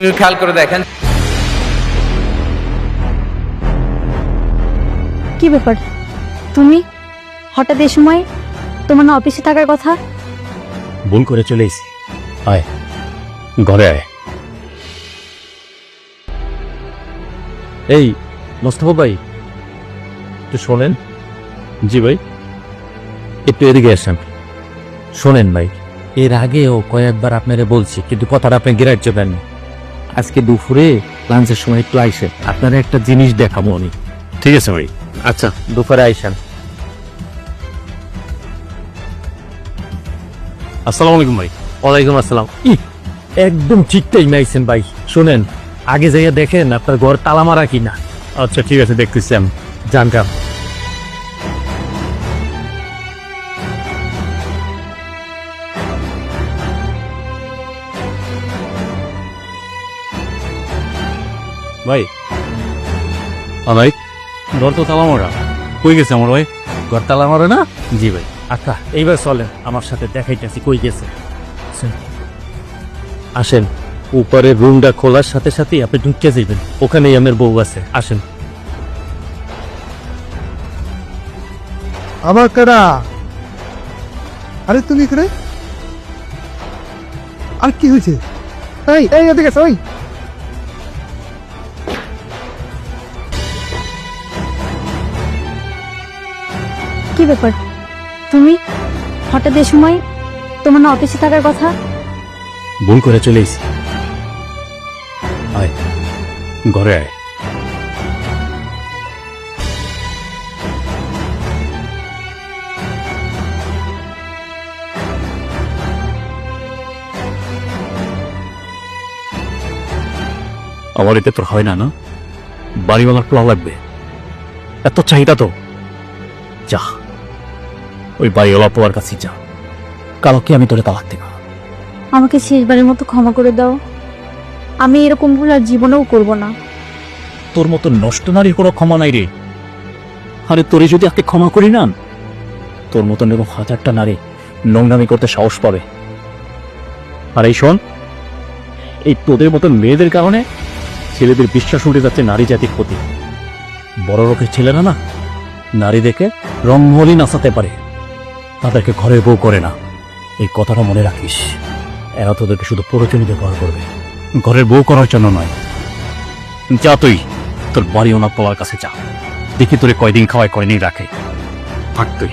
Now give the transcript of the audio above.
খেয়াল করে দেখেন। কি ব্যাপার, তুমি হঠাৎ এই সময়? তোমার না অফিসে থাকার কথা? ভুল করে চলে এসেছি। আয় ঘরে আয়। এই মোস্তফা ভাই একটু শোনেন। জি ভাই, একটু এদিকে আসেন। শোনেন ভাই, এর আগেও কয়েকবার আপনারে বলছি, কিন্তু কথাটা আপনি গ্রাহ্য দেননি। আজকে দুপুরে লাঞ্চের সময় একটু আইসেন, আপনারা একটা জিনিস দেখাবো আমি। ঠিক আছে ভাই, আচ্ছা দুপুরে আইসেন। আসসালামু আলাইকুম ভাই। ওয়ালাইকুম আসসালাম। একদম ঠিক টাইমে আইছেন ভাই। শোনেন, আগে যাইয়া দেখেন আপনার ঘর তালা মারা কিনা। আচ্ছা ঠিক আছে, দেখতেছি আমি। যান কাম। ভাই ভাই, ঘর তো তালা মারা। কই গেছে আমার ভাই? ঘর তালা মারা না? জি ভাই। আচ্ছা এইবার চলেন আমার সাথে, দেখাইতেছি কই গেছে। আসেন, উপরের রুমটা খোলার সাথে সাথে আপনি ঢুকে যাবেন, ওখানেই আমার বউ আছে। আসেন। আবার কারা? আরে তুমি এখানে? আর কি হয়েছে? এই এই এদিকে ওই কি ব্যাপার, তুমি হঠাৎ এই সময়? তোমার না অফিসে থাকার কথা? ভুল করে চলে এসেছি। আয় ঘরে আয়। আমার এতে তোর হয় না, না বাড়িওয়ালার পোলা লাগবে, এত চাহিদা তো। যা ওই বাড়িওয়ালা পোলার কাছে যা, কালকে আমি তোরে তালাক দেব। আমাকে শেষবারের মতো ক্ষমা করে দাও। আমি এরকম ভুল আর জীবনেও করব না। তোর মতো নষ্ট নারীর কোনো ক্ষমা নাই রে। আরে তোরে যদি আজকে ক্ষমা করি না, তোর মতন এরকম হাজারটা নারী নোংরামি করতে সাহস পাবে। আর এই শোন, এই তোদের মতন মেয়েদের কারণে ছেলেদের বিশ্বাস উঠে যাচ্ছে নারী জাতির প্রতি। বড় লোকের ছেলেরা না নারী দেখে রঙ্গলি নাচাতে পারে, তাদেরকে ঘরের বউ করে না। এই কথাটা মনে রাখিস। এরা তোদেরকে শুধু প্রয়োজনে ব্যবহার করবে, ঘরের বউ করার জন্য নয়। যা তুই তোর বাড়ি ওনার পোলার কাছে যা, দেখি তোরে কয়দিন খাওয়ায় কয়দিন রাখে। থাক তুই।